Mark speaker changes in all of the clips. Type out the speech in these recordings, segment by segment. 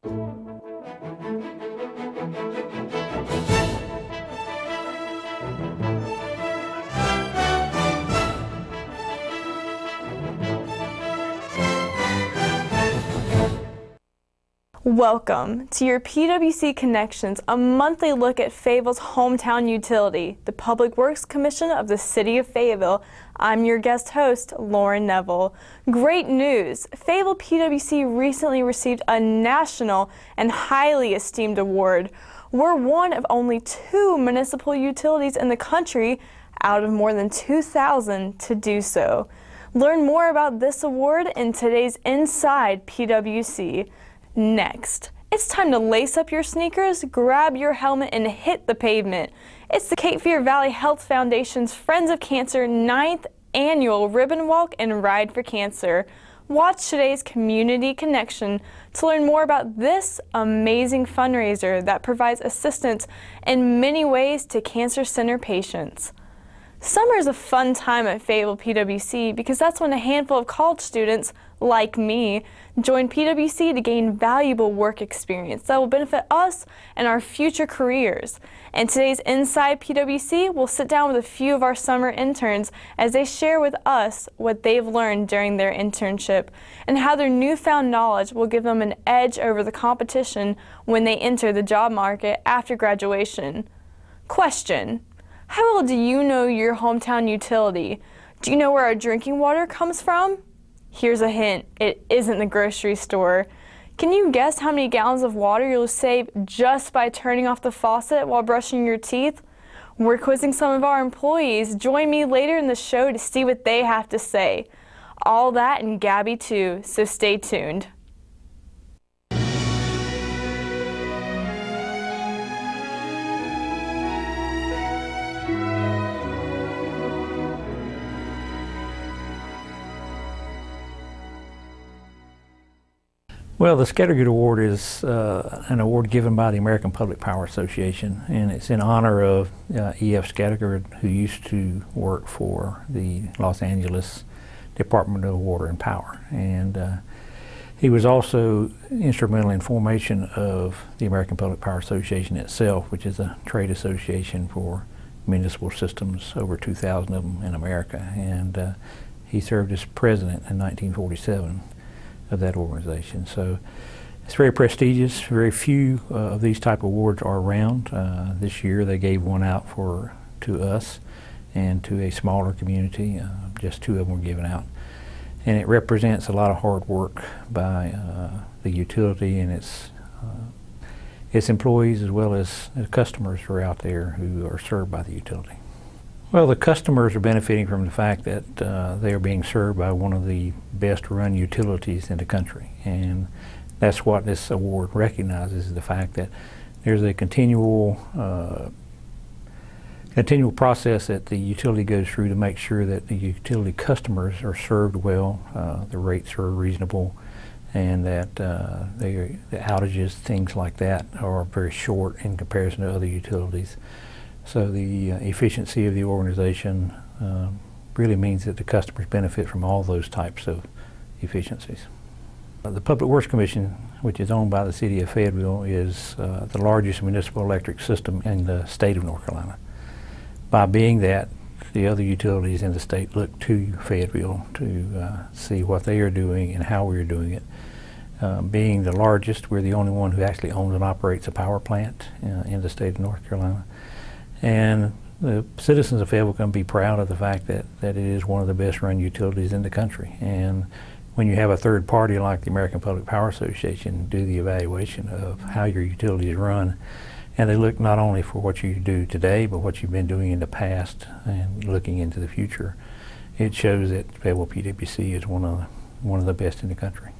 Speaker 1: Welcome to your PWC Connections, a monthly look at Fayetteville's hometown utility, the Public Works Commission of the City of Fayetteville. I'm your guest host, Lauren Neville. Great news! Fayetteville PWC recently received a national and highly esteemed award. We're one of only 2 municipal utilities in the country out of more than 2,000 to do so. Learn more about this award in today's Inside PWC. Next, it's time to lace up your sneakers, grab your helmet, and hit the pavement. It's the Cape Fear Valley Health Foundation's Friends of Cancer 9th Annual Ribbon Walk and Ride for Cancer. Watch today's Community Connection to learn more about this amazing fundraiser that provides assistance in many ways to cancer center patients. Summer is a fun time at Fayetteville PWC because that's when a handful of college students, like me, join PWC to gain valuable work experience that will benefit us and our future careers. In today's Inside PWC, we'll sit down with a few of our summer interns as they share with us what they've learned during their internship and how their newfound knowledge will give them an edge over the competition when they enter the job market after graduation. Question: how well do you know your hometown utility? Do you know where our drinking water comes from? Here's a hint, it isn't the grocery store. Can you guess how many gallons of water you'll save just by turning off the faucet while brushing your teeth? We're quizzing some of our employees. Join me later in the show to see what they have to say. All that and Gabby too, so stay tuned.
Speaker 2: Well, the Scattergood Award is an award given by the American Public Power Association, and it's in honor of E.F. Scattergood, who used to work for the Los Angeles Department of Water and Power. And he was also instrumental in formation of the American Public Power Association itself, which is a trade association for municipal systems, over 2,000 of them in America. And he served as president in 1947. Of that organization. So it's very prestigious. Very few of these type of awards are around. This year they gave one out to us and to a smaller community. Just 2 of them were given out. And it represents a lot of hard work by the utility and its employees as well as the customers who are out there who are served by the utility. Well, the customers are benefiting from the fact that they are being served by one of the best run utilities in the country. And that's what this award recognizes, the fact that there's a continual process that the utility goes through to make sure that the utility customers are served well, the rates are reasonable, and that the outages, things like that, are very short in comparison to other utilities. So the efficiency of the organization really means that the customers benefit from all those types of efficiencies. The Public Works Commission, which is owned by the City of Fayetteville, is the largest municipal electric system in the state of North Carolina. By being that, the other utilities in the state look to Fayetteville to see what they are doing and how we are doing it. Being the largest, we're the only one who actually owns and operates a power plant in the state of North Carolina. And the citizens of Fayetteville can be proud of the fact that it is one of the best run utilities in the country. And when you have a third party like the American Public Power Association do the evaluation of how your utility is run, and they look not only for what you do today, but what you've been doing in the past and looking into the future, it shows that Fayetteville PWC is one of the best in the country.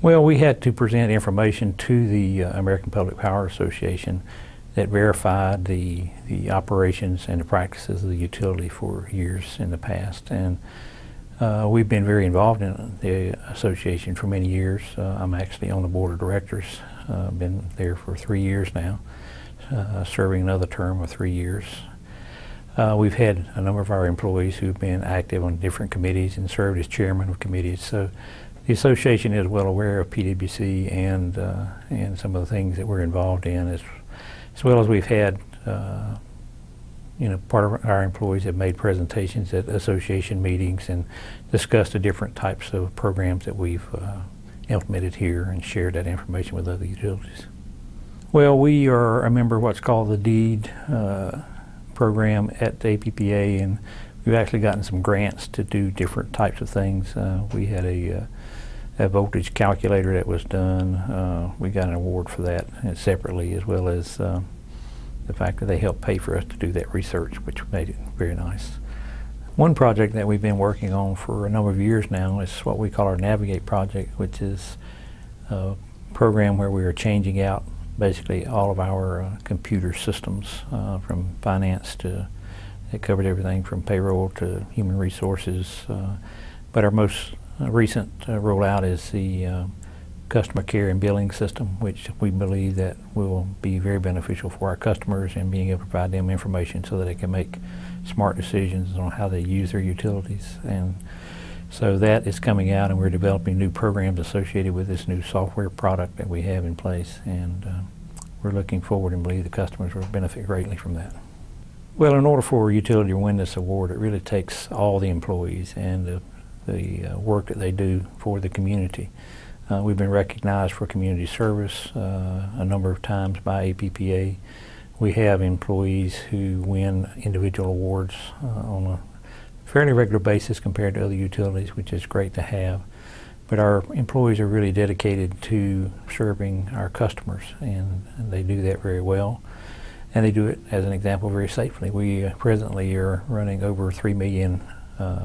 Speaker 2: Well, we had to present information to the American Public Power Association that verified the operations and the practices of the utility for years in the past. And we've been very involved in the association for many years. I'm actually on the board of directors, been there for 3 years now, serving another term of 3 years. We've had a number of our employees who've been active on different committees and served as chairman of committees. So the association is well aware of PWC and some of the things that we're involved in, as well as we've had part of our employees have made presentations at association meetings and discussed the different types of programs that we've implemented here and shared that information with other utilities. Well, we are a member of what's called the DEED program at the APPA, and we've actually gotten some grants to do different types of things. We had a voltage calculator that was done. We got an award for that separately, as well as the fact that they helped pay for us to do that research, which made it very nice. One project that we've been working on for a number of years now is what we call our Navigate project, which is a program where we are changing out basically all of our computer systems, from finance to, it covered everything from payroll to human resources. But our most recent rollout is the customer care and billing system, which we believe that will be very beneficial for our customers and being able to provide them information so that they can make smart decisions on how they use their utilities. And so that is coming out, and we're developing new programs associated with this new software product that we have in place, and we're looking forward and believe the customers will benefit greatly from that. Well, in order for a utility to win this award, it really takes all the employees and the work that they do for the community. We've been recognized for community service a number of times by APPA. We have employees who win individual awards on a fairly regular basis compared to other utilities, which is great to have. But our employees are really dedicated to serving our customers, and they do that very well. And they do it, as an example, very safely. We presently are running over 3 million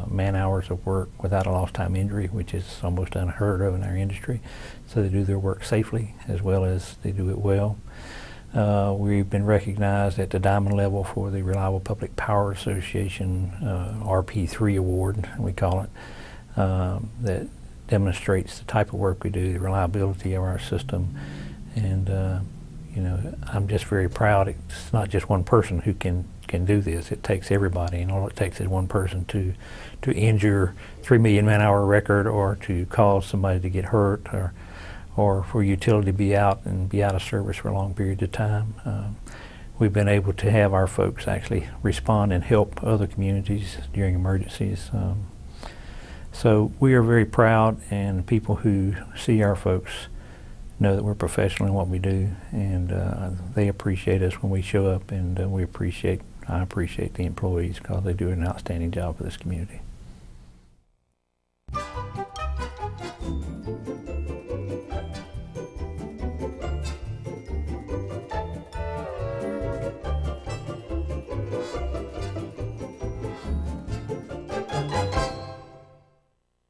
Speaker 2: man-hours of work without a lost time injury, which is almost unheard of in our industry. So they do their work safely as well as they do it well. We've been recognized at the diamond level for the Reliable Public Power Association RP3 award, we call it, that demonstrates the type of work we do, the reliability of our system. And I'm just very proud. It's not just one person who can do this. It takes everybody, and all it takes is one person to injure 3 million man-hour record, or to cause somebody to get hurt, or for utility to be out of service for a long period of time. We've been able to have our folks actually respond and help other communities during emergencies. So we are very proud, and people who see our folks know that we're professional in what we do, and they appreciate us when we show up, and I appreciate the employees because they do an outstanding job for this community.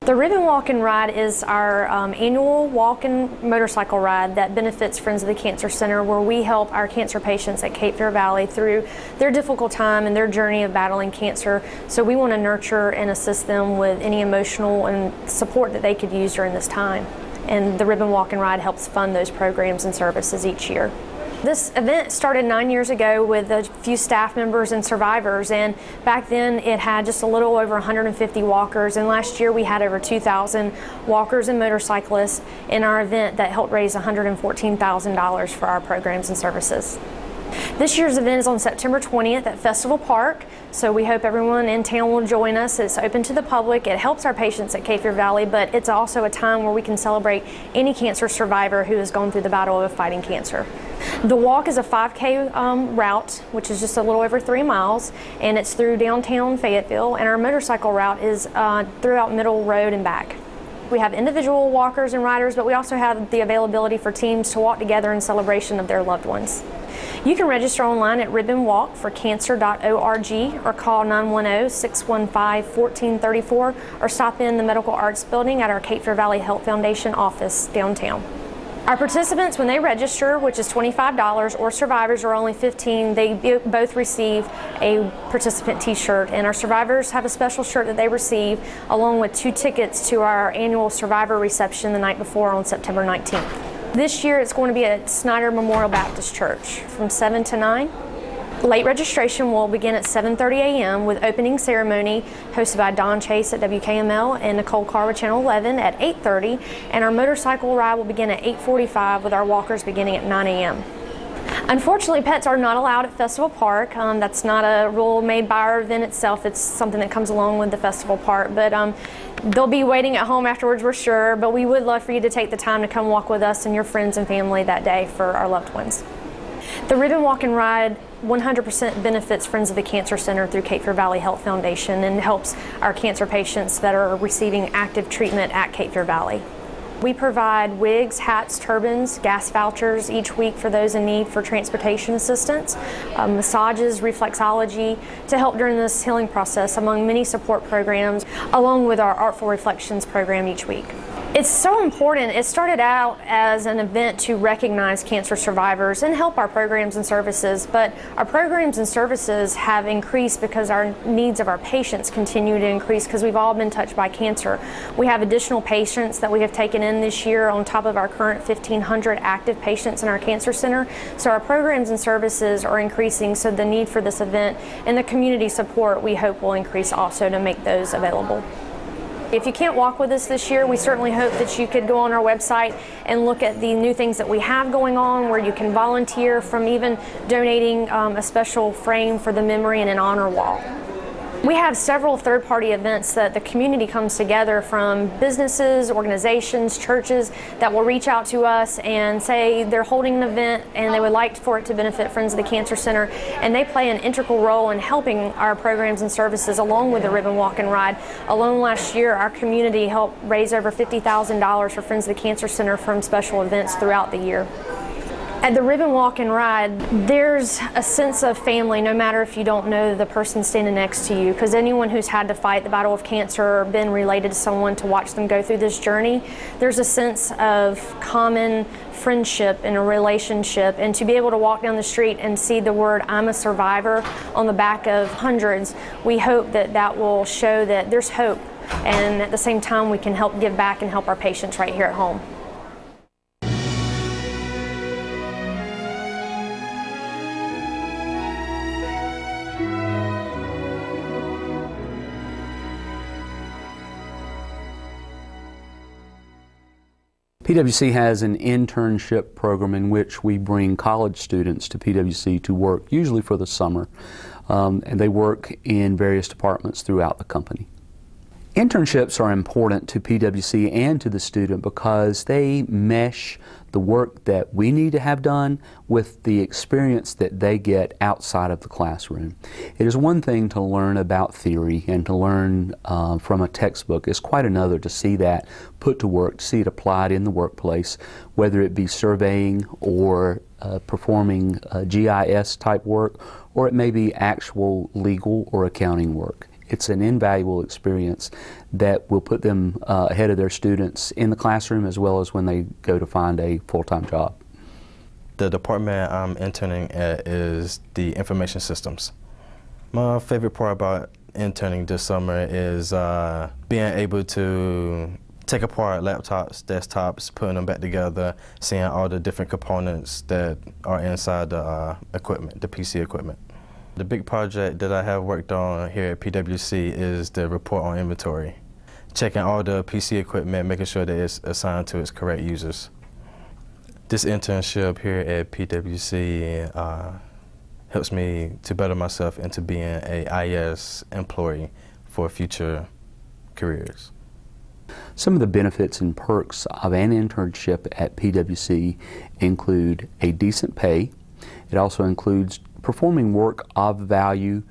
Speaker 3: The Ribbon Walk and Ride is our annual walk and motorcycle ride that benefits Friends of the Cancer Center, where we help our cancer patients at Cape Fear Valley through their difficult time and their journey of battling cancer. So we want to nurture and assist them with any emotional and support that they could use during this time. And the Ribbon Walk and Ride helps fund those programs and services each year. This event started 9 years ago with a few staff members and survivors, and back then it had just a little over 150 walkers, and last year we had over 2,000 walkers and motorcyclists in our event that helped raise $114,000 for our programs and services. This year's event is on September 20th at Festival Park, so we hope everyone in town will join us. It's open to the public. It helps our patients at Cape Fear Valley, but it's also a time where we can celebrate any cancer survivor who has gone through the battle of fighting cancer. The walk is a 5K route, which is just a little over 3 miles, and it's through downtown Fayetteville, and our motorcycle route is throughout Middle Road and back. We have individual walkers and riders, but we also have the availability for teams to walk together in celebration of their loved ones. You can register online at ribbonwalkforcancer.org or call 910-615-1434 or stop in the Medical Arts Building at our Cape Fear Valley Health Foundation office downtown. Our participants, when they register, which is $25, or survivors are only $15, they both receive a participant t-shirt, and our survivors have a special shirt that they receive along with 2 tickets to our annual survivor reception the night before on September 19th. This year it's going to be at Snyder Memorial Baptist Church from 7 to 9. Late registration will begin at 7:30 a.m. with opening ceremony hosted by Don Chase at WKML and Nicole Carr with Channel 11 at 8:30, and our motorcycle ride will begin at 8:45 with our walkers beginning at 9 a.m. Unfortunately, pets are not allowed at Festival Park. That's not a rule made by our event itself. It's something that comes along with the festival part. But they'll be waiting at home afterwards, we're sure. But we would love for you to take the time to come walk with us and your friends and family that day for our loved ones. The Ribbon Walk and Ride 100% benefits Friends of the Cancer Center through Cape Fear Valley Health Foundation and helps our cancer patients that are receiving active treatment at Cape Fear Valley. We provide wigs, hats, turbans, gas vouchers each week for those in need for transportation assistance, massages, reflexology to help during this healing process, among many support programs, along with our Artful Reflections program each week. It's so important. It started out as an event to recognize cancer survivors and help our programs and services, but our programs and services have increased because our needs of our patients continue to increase because we've all been touched by cancer. We have additional patients that we have taken in this year on top of our current 1,500 active patients in our cancer center. So our programs and services are increasing, so the need for this event and the community support we hope will increase also to make those available. If you can't walk with us this year, we certainly hope that you could go on our website and look at the new things that we have going on where you can volunteer, from even donating a special frame for the memory and an honor wall. We have several third-party events that the community comes together from, businesses, organizations, churches that will reach out to us and say they're holding an event and they would like for it to benefit Friends of the Cancer Center, and they play an integral role in helping our programs and services along with the Ribbon Walk and Ride. Alone last year, our community helped raise over $50,000 for Friends of the Cancer Center from special events throughout the year. At the Ribbon Walk and Ride, there's a sense of family no matter if you don't know the person standing next to you, because anyone who's had to fight the battle of cancer or been related to someone to watch them go through this journey, there's a sense of common friendship and a relationship, and to be able to walk down the street and see the word "I'm a survivor" on the back of hundreds, we hope that that will show that there's hope, and at the same time we can help give back and help our patients right here at home.
Speaker 4: PWC has an internship program in which we bring college students to PWC to work, usually for the summer, and they work in various departments throughout the company. Internships are important to PWC and to the student because they mesh the work that we need to have done with the experience that they get outside of the classroom. It is one thing to learn about theory and to learn from a textbook. It's quite another to see that put to work, to see it applied in the workplace, whether it be surveying or performing GIS type work, or it may be actual legal or accounting work. It's an invaluable experience that will put them ahead of their students in the classroom as well as when they go to find a full-time job.
Speaker 5: The department I'm interning at is the information systems. My favorite part about interning this summer is being able to take apart laptops, desktops, putting them back together, seeing all the different components that are inside the equipment, the PC equipment. The big project that I have worked on here at PWC is the report on inventory. Checking all the PC equipment, making sure that it's assigned to its correct users. This internship here at PWC helps me to better myself into being an IS employee for future careers.
Speaker 4: Some of the benefits and perks of an internship at PWC include a decent pay. It also includes performing work of value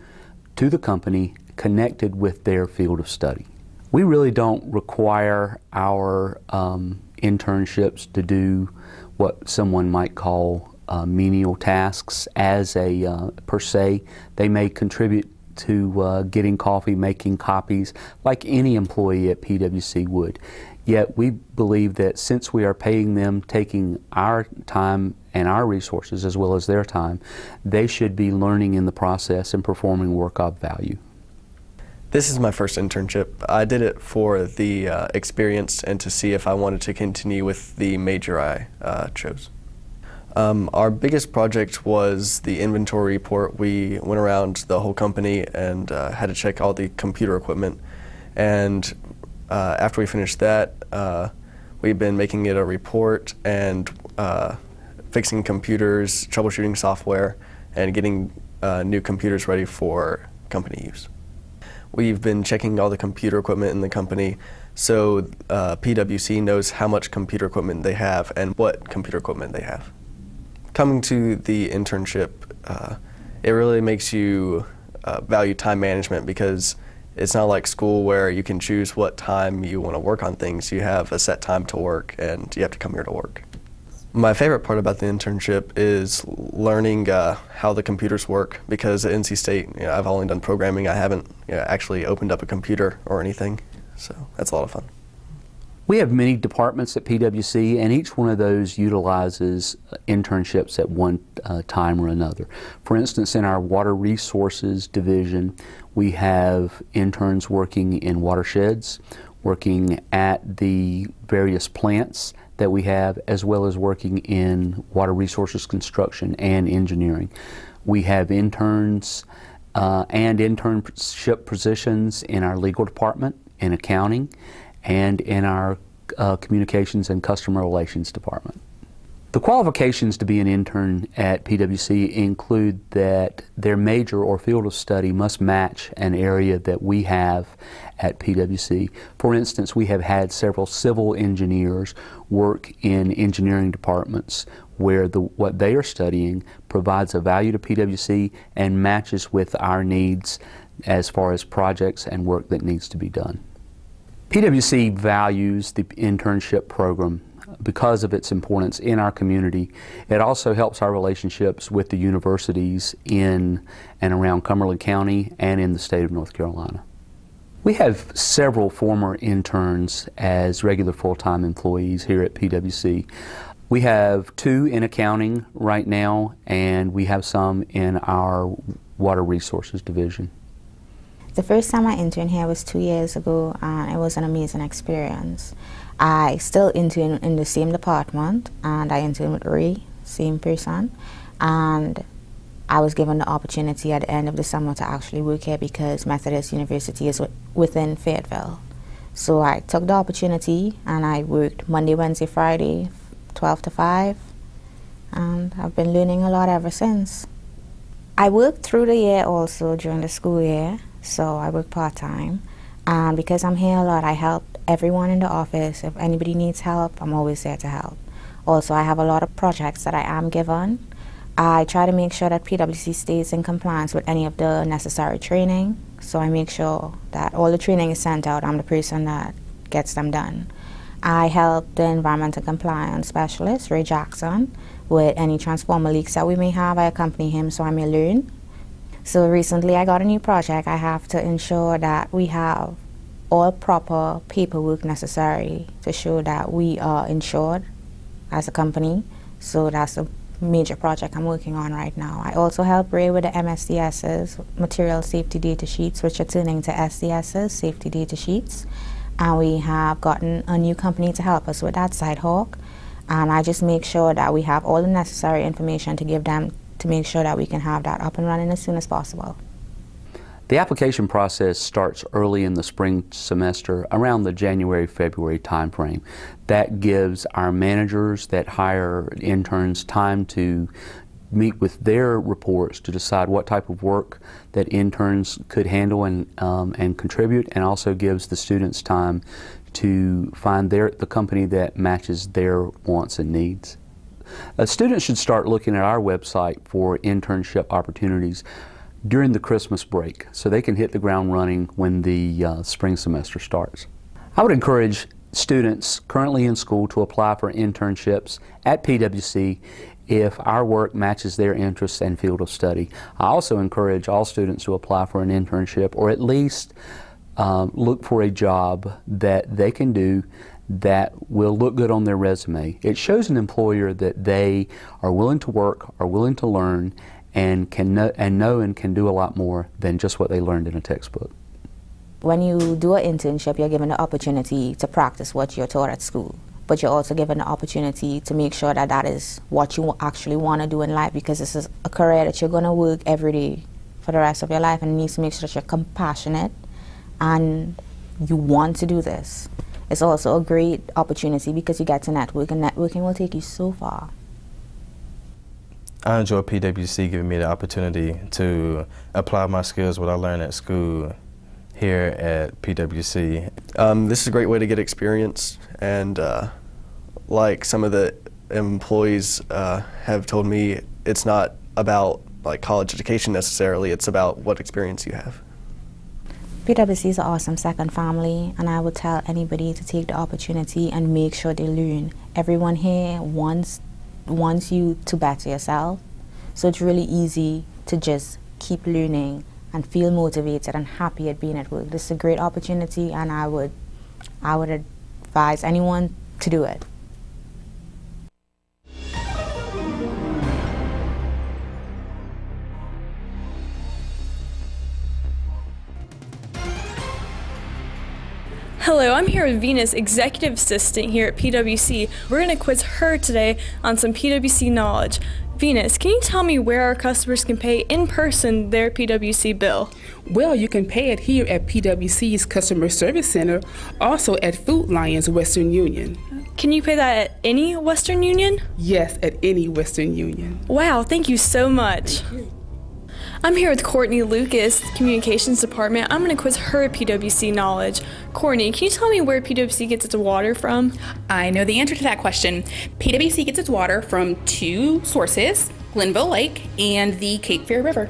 Speaker 4: to the company connected with their field of study. We really don't require our internships to do what someone might call menial tasks as a per se. They may contribute to getting coffee, making copies, like any employee at PWC would. Yet we believe that since we are paying them, taking our time and our resources as well as their time, they should be learning in the process and performing work of value.
Speaker 6: This is my first internship. I did it for the experience and to see if I wanted to continue with the major I chose. Our biggest project was the inventory report. We went around the whole company and had to check all the computer equipment. And after we finished that, we've been making it a report and fixing computers, troubleshooting software, and getting new computers ready for company use. We've been checking all the computer equipment in the company, so PWC knows how much computer equipment they have and what computer equipment they have. Coming to the internship, it really makes you value time management, because it's not like school where you can choose what time you want to work on things. You have a set time to work and you have to come here to work. My favorite part about the internship is learning how the computers work, because at NC State, I've only done programming. I haven't actually opened up a computer or anything, so that's a lot of fun.
Speaker 4: We have many departments at PWC, and each one of those utilizes internships at one time or another. For instance, in our Water Resources division, we have interns working in watersheds, working at the various plants that we have, as well as working in water resources construction and engineering. We have interns and internship positions in our legal department, in accounting, and in our communications and customer relations department. The qualifications to be an intern at PWC include that their major or field of study must match an area that we have at PWC. For instance, we have had several civil engineers work in engineering departments where what they are studying provides a value to PWC and matches with our needs as far as projects and work that needs to be done. PWC values the internship program because of its importance in our community. It also helps our relationships with the universities in and around Cumberland County and in the state of North Carolina. We have several former interns as regular full-time employees here at PWC. We have 2 in accounting right now, and we have some in our Water Resources division.
Speaker 7: The first time I interned here was 2 years ago, and it was an amazing experience. I still intern in the same department, and I interned with Ray, same person, and I was given the opportunity at the end of the summer to actually work here because Methodist University is within Fayetteville. So I took the opportunity and I worked Monday, Wednesday, Friday, 12 to 5, and I've been learning a lot ever since. I worked through the year also during the school year. So I work part-time, and because I'm here a lot, I help everyone in the office. If anybody needs help, I'm always there to help. Also, I have a lot of projects that I am given. I try to make sure that PWC stays in compliance with any of the necessary training, so I make sure that all the training is sent out. I'm the person that gets them done. I help the environmental compliance specialist, Ray Jackson, with any transformer leaks that we may have. I accompany him so I may learn. So recently I got a new project. I have to ensure that we have all proper paperwork necessary to show that we are insured as a company. So that's a major project I'm working on right now. I also help Ray with the MSDS's, Material Safety Data Sheets, which are turning to SDS's, Safety Data Sheets. And we have gotten a new company to help us with that, Sidehawk. And I just make sure that we have all the necessary information to give them to make sure that we can have that up and running as soon as possible.
Speaker 4: The application process starts early in the spring semester, around the January-February timeframe. That gives our managers that hire interns time to meet with their reports to decide what type of work that interns could handle and contribute, and also gives the students time to find the company that matches their wants and needs. Students should start looking at our website for internship opportunities during the Christmas break so they can hit the ground running when the spring semester starts. I would encourage students currently in school to apply for internships at PWC if our work matches their interests and field of study. I also encourage all students to apply for an internship, or at least look for a job that they can do that will look good on their resume. It shows an employer that they are willing to work, are willing to learn, and know and can do a lot more than just what they learned in a textbook.
Speaker 7: When you do an internship, you're given the opportunity to practice what you're taught at school. but you're also given the opportunity to make sure that that is what you actually want to do in life, because this is a career that you're going to work every day for the rest of your life, and you need to make sure that you're compassionate and you want to do this. It's also a great opportunity because you get to network, and networking will take you so far.
Speaker 5: I enjoy PWC giving me the opportunity to apply my skills, what I learned at school, here at PWC.
Speaker 6: This is a great way to get experience, and like some of the employees have told me, it's not about like college education necessarily, it's about what experience you have.
Speaker 7: PWC is an awesome second family, and I would tell anybody to take the opportunity and make sure they learn. Everyone here wants you to better yourself, so it's really easy to just keep learning and feel motivated and happy at being at work. This is a great opportunity, and I would advise anyone to do it.
Speaker 1: Hello, I'm here with Venus, Executive Assistant here at PWC. We're going to quiz her today on some PWC knowledge. Venus, can you tell me where our customers can pay in person their PWC bill?
Speaker 8: Well, you can pay it here at PWC's Customer Service Center, also at Food Lion's Western Union.
Speaker 1: Can you pay that at any Western Union?
Speaker 8: Yes, at any Western Union.
Speaker 1: Wow, thank you so much. I'm here with Courtney Lucas, Communications Department. I'm going to quiz her PWC knowledge. Courtney, can you tell me where PWC gets its water from?
Speaker 9: I know the answer to that question. PWC gets its water from two sources, Glenville Lake and the Cape Fear River.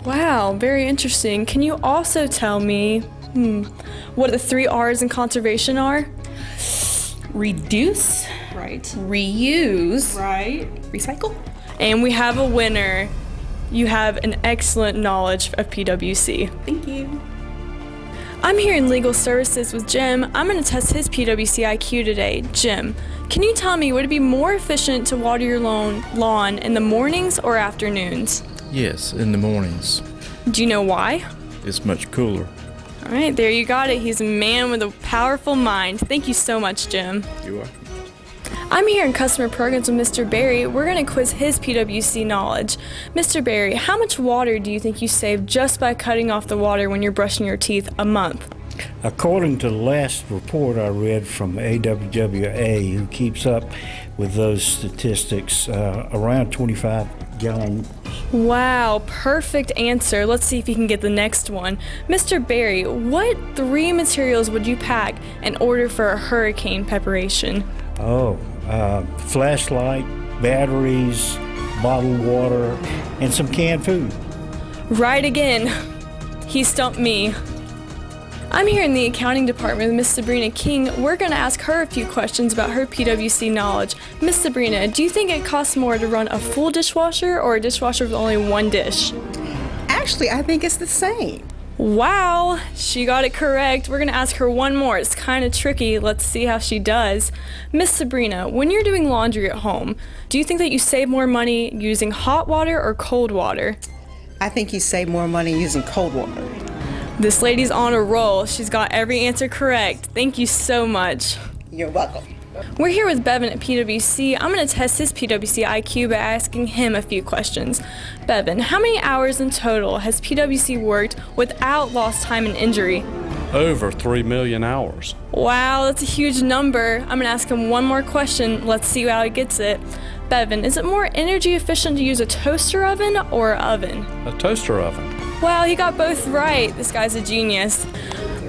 Speaker 1: Wow, very interesting. Can you also tell me what the 3 R's in conservation are?
Speaker 9: Reduce,
Speaker 8: Right.
Speaker 9: reuse,
Speaker 8: Right.
Speaker 9: recycle.
Speaker 1: And we have a winner. You have an excellent knowledge of PWC.
Speaker 9: Thank you.
Speaker 1: I'm here in Legal Services with Jim. I'm going to test his PWC IQ today. Jim, can you tell me, would it be more efficient to water your lawn in the mornings or afternoons?
Speaker 10: Yes, in the mornings.
Speaker 1: Do you know why?
Speaker 10: It's much cooler.
Speaker 1: All right, there you got it. He's a man with a powerful mind. Thank you so much, Jim.
Speaker 10: You're welcome.
Speaker 1: I'm here in Customer Programs with Mr. Barry. We're going to quiz his PWC knowledge. Mr. Barry, how much water do you think you save just by cutting off the water when you're brushing your teeth a month?
Speaker 11: According to the last report I read from AWWA, who keeps up with those statistics, around 25 gallons.
Speaker 1: Wow, perfect answer. Let's see if you can get the next one. Mr. Barry, what 3 materials would you pack in order for a hurricane preparation?
Speaker 11: Flashlight, batteries, bottled water, and some canned food.
Speaker 1: Right again. He stumped me. I'm here in the accounting department with Miss Sabrina King. We're going to ask her a few questions about her PWC knowledge. Miss Sabrina, do you think it costs more to run a full dishwasher or a dishwasher with only 1 dish?
Speaker 12: Actually, I think it's the same.
Speaker 1: Wow, she got it correct. We're going to ask her one more. It's kind of tricky. Let's see how she does. Miss Sabrina, when you're doing laundry at home, do you think that you save more money using hot water or cold water?
Speaker 12: I think you save more money using cold water.
Speaker 1: This lady's on a roll. She's got every answer correct. Thank you so much.
Speaker 12: You're welcome.
Speaker 1: We're here with Bevan at PWC. I'm going to test his PWC IQ by asking him a few questions. Bevan, how many hours in total has PWC worked without lost time and injury?
Speaker 13: Over 3 million hours.
Speaker 1: Wow, that's a huge number. I'm going to ask him one more question. Let's see how he gets it. Bevan, is it more energy efficient to use a toaster oven or an oven?
Speaker 13: A toaster oven.
Speaker 1: Wow, he got both right. This guy's a genius.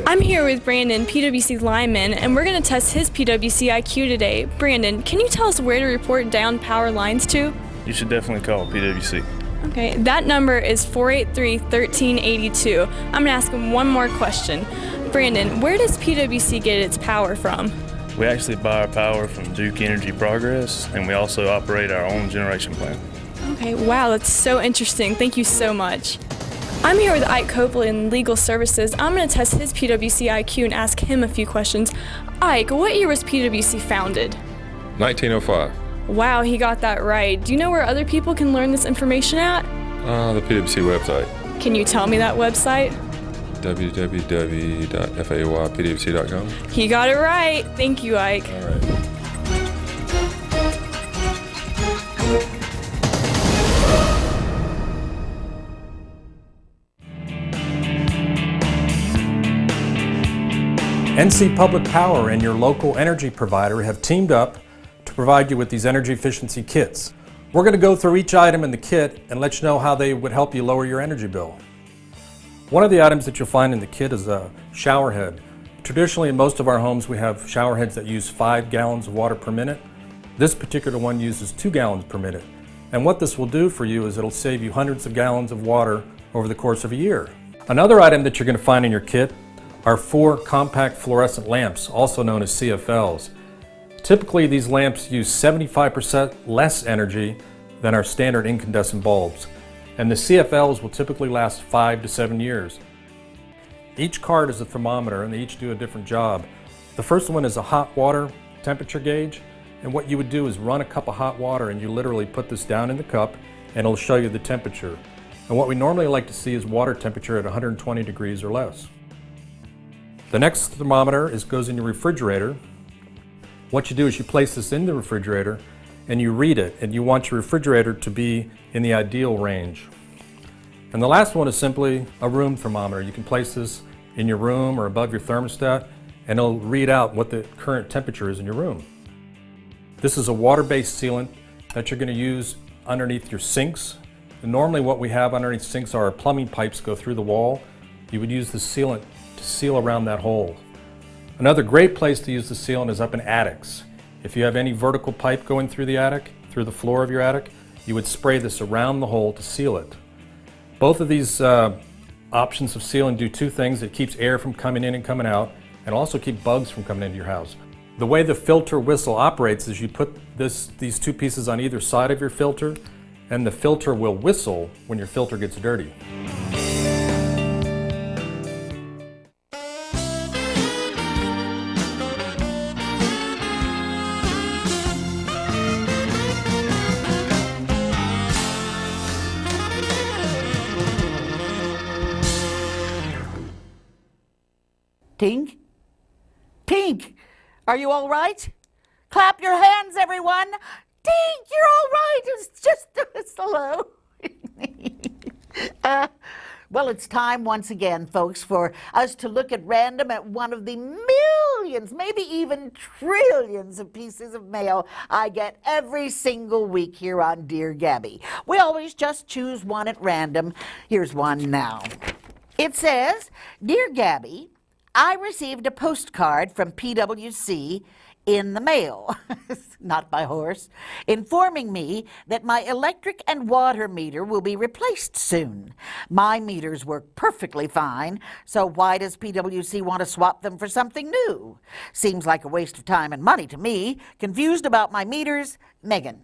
Speaker 1: I'm here with Brandon, PWC lineman, and we're going to test his PWC IQ today. Brandon, can you tell us where to report down power lines to?
Speaker 13: You should definitely call PWC.
Speaker 1: Okay, that number is 483-1382. I'm going to ask him one more question. Brandon, where does PWC get its power from?
Speaker 13: We actually buy our power from Duke Energy Progress, and we also operate our own generation plant.
Speaker 1: Okay, wow, that's so interesting. Thank you so much. I'm here with Ike Copley in Legal Services. I'm going to test his PWC IQ and ask him a few questions. Ike, what year was PWC founded?
Speaker 14: 1905.
Speaker 1: Wow, he got that right. Do you know where other people can learn this information at?
Speaker 14: The PWC website.
Speaker 1: Can you tell me that website?
Speaker 14: www.faypwc.com.
Speaker 1: He got it right. Thank you, Ike.
Speaker 14: All right.
Speaker 15: NC Public Power and your local energy provider have teamed up to provide you with these energy efficiency kits. We're going to go through each item in the kit and let you know how they would help you lower your energy bill. One of the items that you'll find in the kit is a shower head. Traditionally, in most of our homes, we have shower heads that use 5 gallons of water per minute. This particular one uses 2 gallons per minute. And what this will do for you is it'll save you hundreds of gallons of water over the course of a year. Another item that you're going to find in your kit are 4 compact fluorescent lamps, also known as CFLs. Typically, these lamps use 75% less energy than our standard incandescent bulbs, and the CFLs will typically last 5 to 7 years. Each card is a thermometer, and they each do a different job. The first one is a hot water temperature gauge, and what you would do is run a cup of hot water, and you literally put this down in the cup, and it'll show you the temperature. And what we normally like to see is water temperature at 120 degrees or less. The next thermometer goes in your refrigerator. What you do is you place this in the refrigerator and you read it, and you want your refrigerator to be in the ideal range. And the last one is simply a room thermometer. You can place this in your room or above your thermostat, and it'll read out what the current temperature is in your room. This is a water-based sealant that you're going to use underneath your sinks. And normally what we have underneath sinks are our plumbing pipes go through the wall. You would use the sealant to seal around that hole. Another great place to use the sealant is up in attics. If you have any vertical pipe going through the attic, through the floor of your attic, you would spray this around the hole to seal it. Both of these options of sealing do 2 things. It keeps air from coming in and coming out, and also keep bugs from coming into your house. The way the filter whistle operates is you put these 2 pieces on either side of your filter, and the filter will whistle when your filter gets dirty.
Speaker 16: Tink? Tink! Are you all right? Clap your hands, everyone! Tink, you're all right! It's just hello. Well, it's time once again, folks, for us to look at random at one of the millions, maybe even trillions of pieces of mail I get every single week here on Dear Gabby. We always just choose one at random. Here's one now. It says, Dear Gabby, I received a postcard from PWC in the mail, not by horse, informing me that my electric and water meter will be replaced soon. My meters work perfectly fine, so why does PWC want to swap them for something new? Seems like a waste of time and money to me. Confused about my meters, Megan.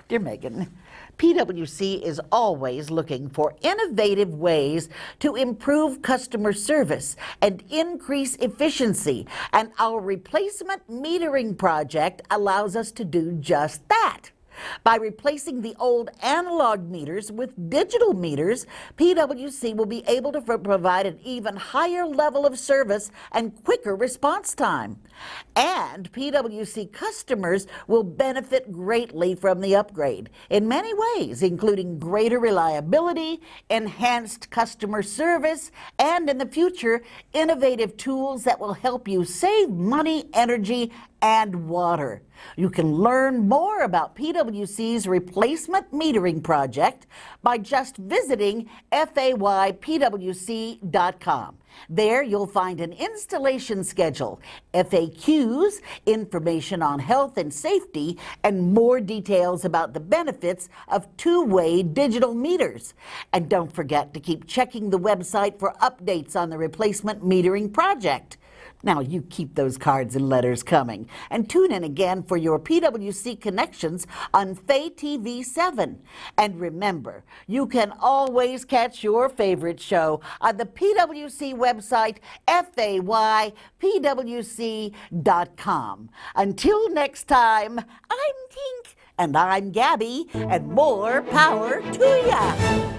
Speaker 16: Dear Megan, PWC is always looking for innovative ways to improve customer service and increase efficiency, and our replacement metering project allows us to do just that. By replacing the old analog meters with digital meters, PWC will be able to provide an even higher level of service and quicker response time. And PWC customers will benefit greatly from the upgrade in many ways, including greater reliability, enhanced customer service, and in the future, innovative tools that will help you save money, energy, and water. You can learn more about PWC's replacement metering project by just visiting faypwc.com. There you'll find an installation schedule, FAQs, information on health and safety, and more details about the benefits of two-way digital meters. And don't forget to keep checking the website for updates on the replacement metering project. Now, you keep those cards and letters coming. And tune in again for your PWC connections on Fay TV 7. And remember, you can always catch your favorite show on the PWC website, faypwc.com. Until next time, I'm Tink, and I'm Gabby, and more power to ya!